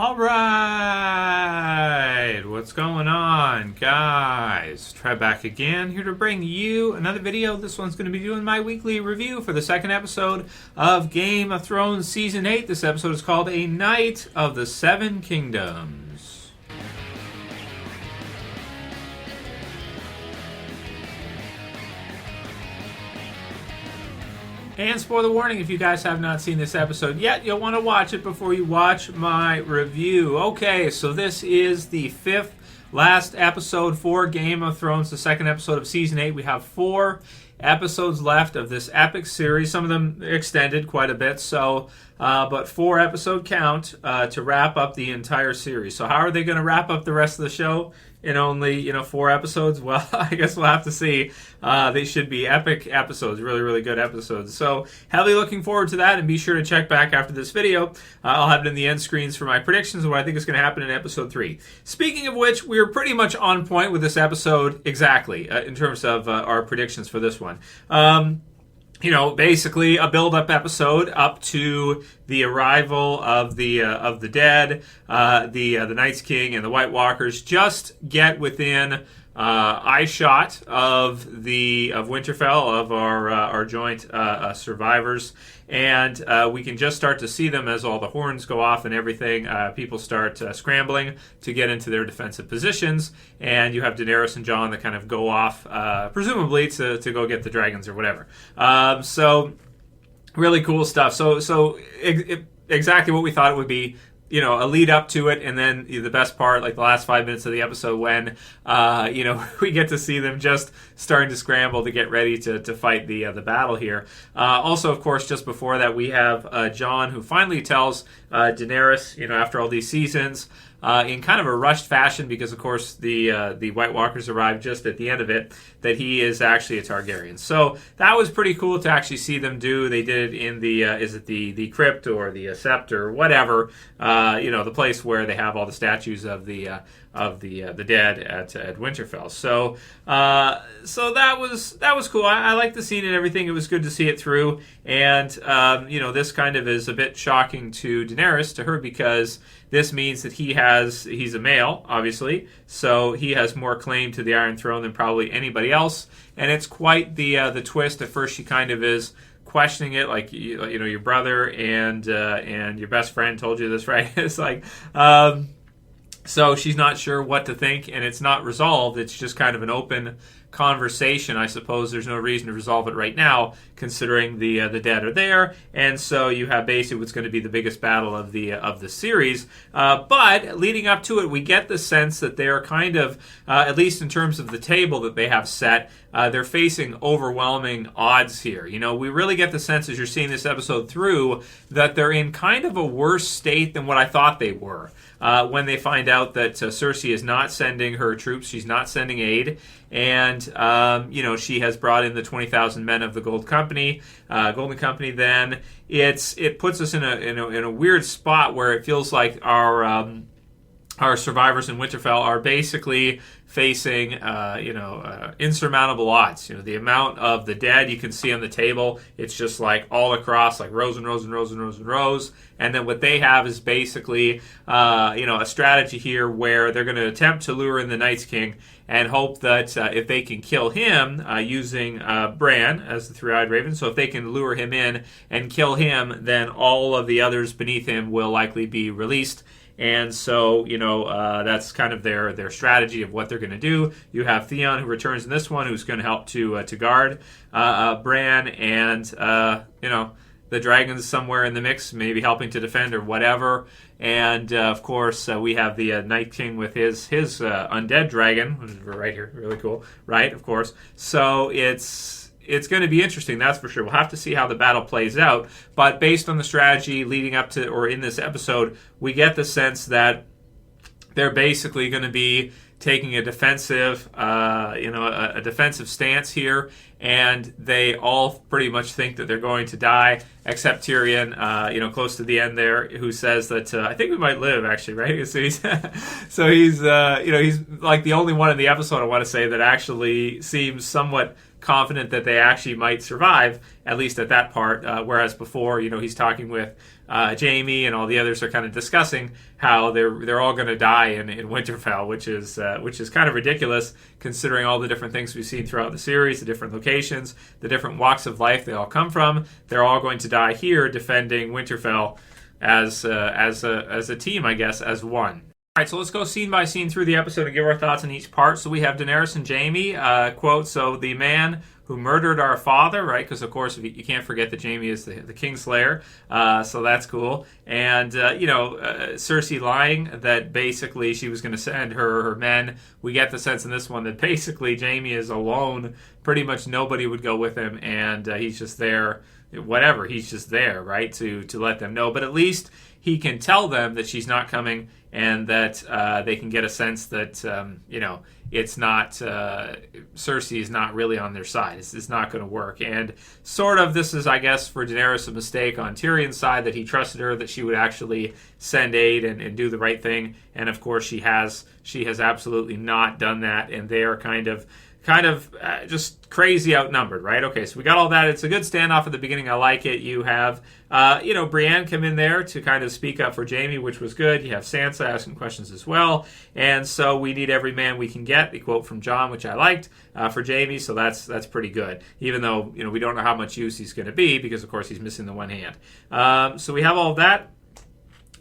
All right, what's going on, guys? Trev back again, here to bring you another video. This one's going to be doing my weekly review for the second episode of Game of Thrones Season 8. This episode is called A Night of the Seven Kingdoms. And spoiler warning, if you guys have not seen this episode yet, you'll want to watch it before you watch my review. Okay, so this is the fifth last episode for Game of Thrones, the second episode of Season 8. We have 4 episodes left of this epic series. Some of them extended quite a bit, but 4 episode count to wrap up the entire series. So how are they going to wrap up the rest of the show in only 4 episodes? Well, I guess we'll have to see. They should be epic episodes, really, really good episodes. So heavily looking forward to that, and be sure to check back after this video. I'll have it in the end screens for my predictions of what I think is going to happen in episode 3. Speaking of which, we are pretty much on point with this episode exactly in terms of our predictions for this one. Basically a build-up episode up to the arrival of the dead, the Night's King and the White Walkers. Just get within eye shot of Winterfell, of our joint survivors, and we can just start to see them as all the horns go off and everything. People start scrambling to get into their defensive positions, and you have Daenerys and Jon that kind of go off, presumably to go get the dragons or whatever. So really cool stuff. So exactly what we thought it would be. A lead up to it, and then the best part, like the last 5 minutes of the episode, when we get to see them just starting to scramble to get ready to fight the battle here. Also, of course, just before that, we have Jon, who finally tells Daenerys, after all these seasons, in kind of a rushed fashion, because of course the White Walkers arrived just at the end of it, that he is actually a Targaryen. So that was pretty cool to actually see them do. They did it in the crypt or the sept or whatever, the place where they have all the statues of the dead at Winterfell. So that was cool. I liked the scene and everything. It was good to see it through. And this kind of is a bit shocking to Daenerys, to her, because this means that he's a male, obviously, so he has more claim to the Iron Throne than probably anybody else. And it's quite the twist. At first, she kind of is questioning it, like your brother and your best friend told you this, right? It's like. So she's not sure what to think, and it's not resolved. It's just kind of an open conversation. I suppose there's no reason to resolve it right now, considering the dead are there, and so you have basically what's going to be the biggest battle of the series. But leading up to it, we get the sense that they are kind of, at least in terms of the table that they have set, they're facing overwhelming odds here. We really get the sense as you're seeing this episode through that they're in kind of a worse state than what I thought they were. When they find out that Cersei is not sending her troops, she's not sending aid, and she has brought in the 20,000 men of the Golden Company. Then it puts us in a weird spot where it feels like our survivors in Winterfell are basically facing, insurmountable odds. The amount of the dead you can see on the table, it's just like all across, like rows and rows and rows and rows and rows. And then what they have is basically, a strategy here where they're going to attempt to lure in the Night's King and hope that if they can kill him using Bran as the three-eyed raven, so if they can lure him in and kill him, then all of the others beneath him will likely be released. And so, that's kind of their strategy of what they're going to do. You have Theon, who returns in this one, who's going to help to guard Bran, and the dragons somewhere in the mix, maybe helping to defend or whatever. And of course, we have the Night King with his undead dragon, which is right here, really cool, right? Of course. So it's going to be interesting, that's for sure. We'll have to see how the battle plays out. But based on the strategy leading up to, or in this episode, we get the sense that they're basically going to be taking a defensive, a defensive stance here, and they all pretty much think that they're going to die, except Tyrion, close to the end there, who says that I think we might live, actually, right? So he's he's like the only one in the episode, I want to say, that actually seems somewhat confident that they actually might survive, at least at that part, whereas before, he's talking with Jaime and all the others are kind of discussing how they're all going to die in Winterfell, which is kind of ridiculous considering all the different things we've seen throughout the series, the different locations, the different walks of life they all come from. They're all going to die here defending Winterfell as a team, I guess, as one. All right, so let's go scene by scene through the episode and give our thoughts on each part. So we have Daenerys and Jaime, quote, so the man who murdered our father, right? Because, of course, you can't forget that Jaime is the Kingslayer, so that's cool. And, Cersei lying that basically she was going to send her men. We get the sense in this one that basically Jaime is alone. Pretty much nobody would go with him, and he's just there, whatever. He's just there, right, to let them know. But at least he can tell them that she's not coming and that they can get a sense that, it's not, Cersei is not really on their side. It's not going to work. And sort of this is, I guess, for Daenerys a mistake on Tyrion's side, that he trusted her, that she would actually send aid and do the right thing. And of course she has absolutely not done that. And they are kind of just crazy outnumbered, right? Okay, so we got all that. It's a good standoff at the beginning. I like it. You have, Brienne come in there to kind of speak up for Jaime, which was good. You have Sansa asking questions as well. And so we need every man we can get. The quote from Jon, which I liked, for Jaime. So that's pretty good. Even though, we don't know how much use he's going to be because, of course, he's missing the one hand. So we have all of that.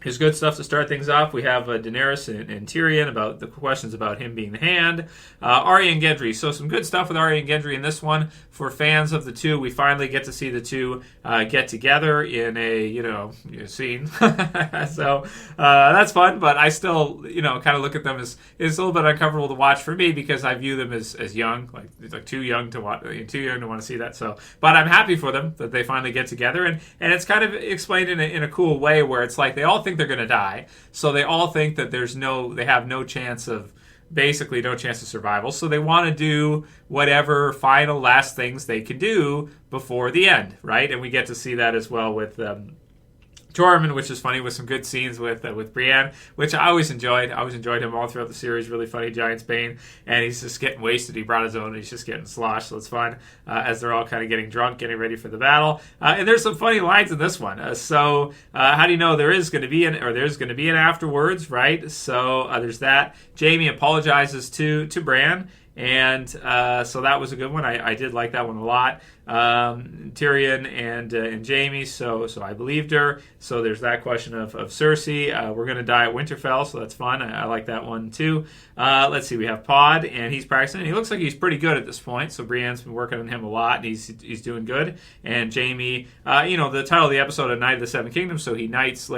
Here's good stuff to start things off. We have Daenerys and Tyrion about the questions about him being the hand. Arya and Gendry. So some good stuff with Arya and Gendry in this one. For fans of the two, we finally get to see the two get together in a scene. So that's fun. But I still kind of look at them as it's a little bit uncomfortable to watch for me because I view them as young, like too young to watch, too young to want to see that. So, but I'm happy for them that they finally get together, and it's kind of explained in a cool way where it's like they all think they're going to die, so they all think that they have no chance of survival, so they want to do whatever final last things they can do before the end, right? And we get to see that as well with Tormund, which is funny, with some good scenes with Brienne, which I always enjoyed. I always enjoyed him all throughout the series. Really funny, Giant's Bane, and he's just getting wasted. He brought his own, and he's just getting sloshed, so it's fun as they're all kind of getting drunk, getting ready for the battle. And there's some funny lines in this one. So how do you know there's going to be an afterwards, right? So there's that. Jaime apologizes to Bran. And so that was a good one. I did like that one a lot. Tyrion and Jaime, so I believed her. So there's that question of Cersei. We're going to die at Winterfell, so that's fun. I like that one too. Let's see, we have Pod, and he's practicing. He looks like he's pretty good at this point, so Brienne's been working on him a lot, and he's doing good. And Jaime, the title of the episode, A Knight of the Seven Kingdoms, so he knights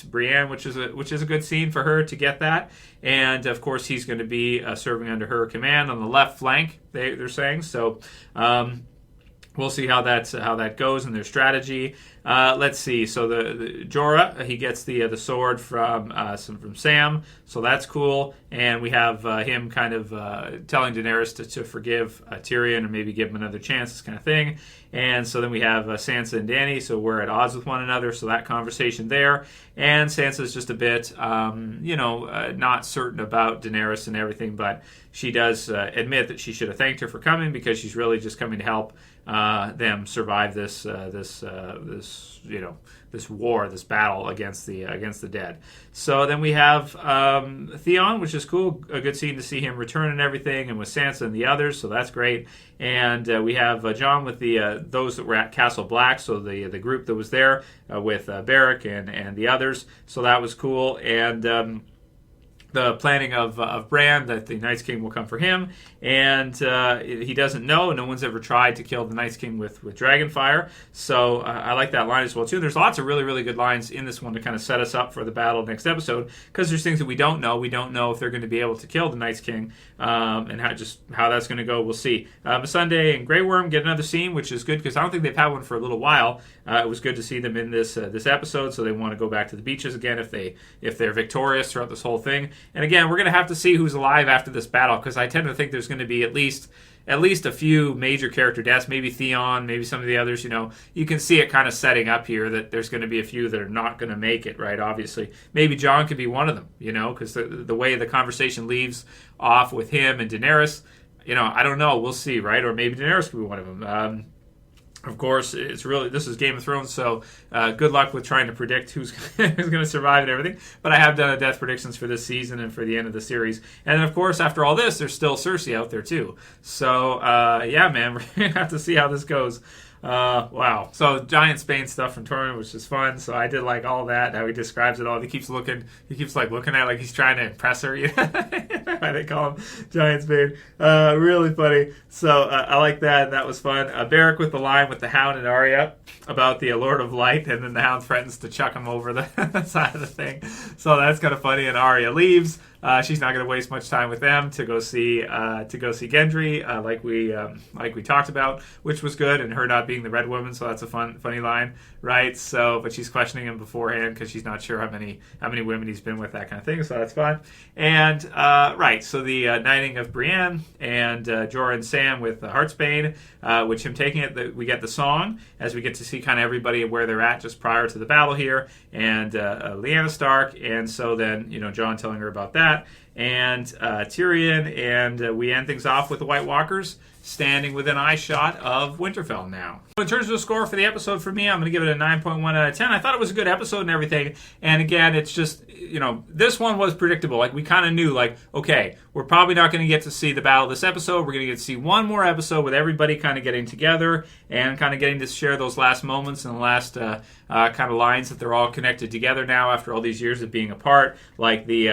Brienne, which is a good scene for her to get that. And of course, he's going to be serving under her command on the left flank. They're saying so. We'll see how that goes in their strategy. Let's see. So the Jorah, he gets the sword from Sam, so that's cool. And we have him kind of telling Daenerys to forgive Tyrion and maybe give him another chance, this kind of thing. And so then we have Sansa and Dany, so we're at odds with one another, so that conversation there. And Sansa's just a bit, not certain about Daenerys and everything, but she does admit that she should have thanked her for coming because she's really just coming to help them survive this war, this battle against the dead. So then we have Theon, which is cool, a good scene to see him return and everything, and with Sansa and the others, so that's great. And we have Jon with those that were at Castle Black, so the group that was there with Beric and the others, so that was cool. And the planning of Bran, that the Night's King will come for him, and he doesn't know. No one's ever tried to kill the Night's King with Dragonfire, so I like that line as well too. There's lots of really, really good lines in this one to kind of set us up for the battle next episode, because there's things that we don't know. We don't know if they're going to be able to kill the Night's King, and how that's going to go. We'll see. Missandei and Grey Worm get another scene, which is good because I don't think they've had one for a little while. It was good to see them in this episode, so they want to go back to the beaches again if they're victorious throughout this whole thing. And again, we're going to have to see who's alive after this battle, because I tend to think there's going to be at least a few major character deaths, maybe Theon, maybe some of the others. You can see it kind of setting up here that there's going to be a few that are not going to make it, right? Obviously, maybe Jon could be one of them, because the way the conversation leaves off with him and Daenerys, I don't know. We'll see, right? Or maybe Daenerys could be one of them. Of course, this is Game of Thrones, so good luck with trying to predict who's going to survive and everything. But I have done a death predictions for this season and for the end of the series. And then, of course, after all this, there's still Cersei out there, too. So, yeah, man, we're going to have to see how this goes. Wow. So giant Spain stuff from Torrent, which is fun. So I did like all that, how he describes it all. He keeps looking at it like he's trying to impress her. You know? Why they call him Giant Spain. Really funny. So I like that. That was fun. Barrack with the line with the Hound and Arya about the Lord of Light, and then the Hound threatens to chuck him over the side of the thing. So that's kind of funny. And Arya leaves. She's not going to waste much time with them to go see Gendry, like we talked about, which was good, and her not being the Red Woman, so that's a funny line, right? So, but she's questioning him beforehand because she's not sure how many women he's been with, that kind of thing. So that's fun. And right, so the knighting of Brienne and Jorah and Sam with the Heartsbane, which him taking it, we get the song as we get to see kind of everybody where they're at just prior to the battle here, and Lyanna Stark, and so then Jon telling her about that. And Tyrion, and we end things off with the White Walkers standing within eye shot of Winterfell now. In terms of the score for the episode, for me, I'm going to give it a 9.1 out of 10. I thought it was a good episode and everything. And again, it's just, this one was predictable. Like, we kind of knew, okay, we're probably not going to get to see the battle this episode. We're going to get to see one more episode with everybody kind of getting together and kind of getting to share those last moments and the last kind of lines that they're all connected together now after all these years of being apart. Like the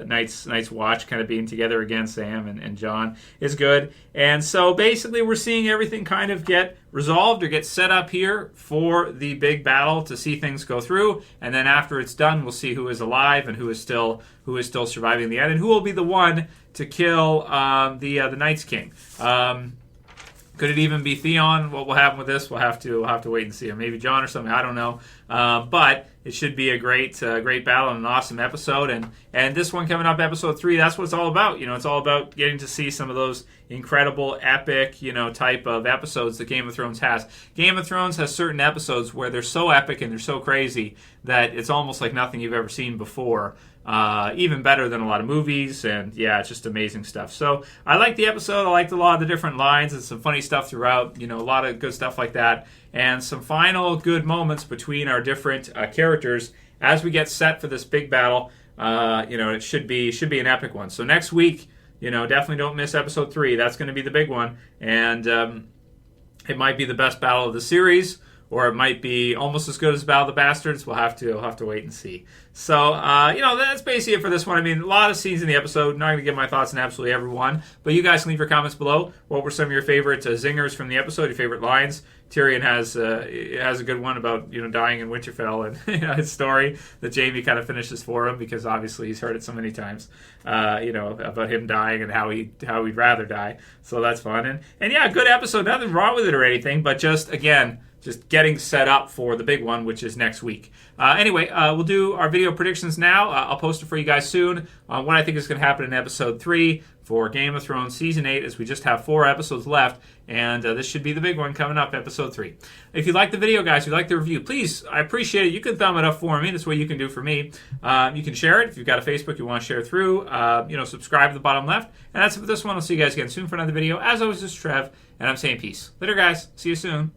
Night's Watch kind of being together again, Sam and Jon is good. And so basically we're seeing everything kind of get resolved or get set up here for the big battle to see things go through. And then after it's done, we'll see who is alive and who is still surviving the end, and who will be the one to kill the Night's King. Could it even be Theon? What will happen with this? We'll have to wait and see. Or maybe Jon or something. I don't know. But it should be a great battle and an awesome episode. And this one coming up, episode 3, that's what it's all about. It's all about getting to see some of those incredible, epic, type of episodes that Game of Thrones has. Game of Thrones has certain episodes where they're so epic and they're so crazy that it's almost like nothing you've ever seen before. Even better than a lot of movies, and yeah, it's just amazing stuff. So I liked the episode. I liked a lot of the different lines and some funny stuff throughout, a lot of good stuff like that, and some final good moments between our different characters as we get set for this big battle. It should be an epic one. So next week, definitely don't miss episode 3. That's going to be the big one, and it might be the best battle of the series, or it might be almost as good as Battle of the Bastards. We'll have to wait and see. So, that's basically it for this one. I mean, a lot of scenes in the episode. Not going to give my thoughts on absolutely every one, but you guys can leave your comments below. What were some of your favorite zingers from the episode, your favorite lines? Tyrion has a good one about dying in Winterfell, and his story that Jaime kind of finishes for him because obviously he's heard it so many times. About him dying and how he'd rather die. So that's fun. And yeah, good episode. Nothing wrong with it or anything, but just getting set up for the big one, which is next week. Anyway, we'll do our video predictions now. I'll post it for you guys soon on what I think is going to happen in episode 3 for Game of Thrones Season 8, as we just have 4 episodes left, and this should be the big one coming up, episode 3. If you like the video, guys, if you like the review, please, I appreciate it. You can thumb it up for me. That's what you can do for me. You can share it. If you've got a Facebook you want to share through, subscribe to the bottom left. And that's it for this one. I'll see you guys again soon for another video. As always, this is Trev, and I'm saying peace. Later, guys. See you soon.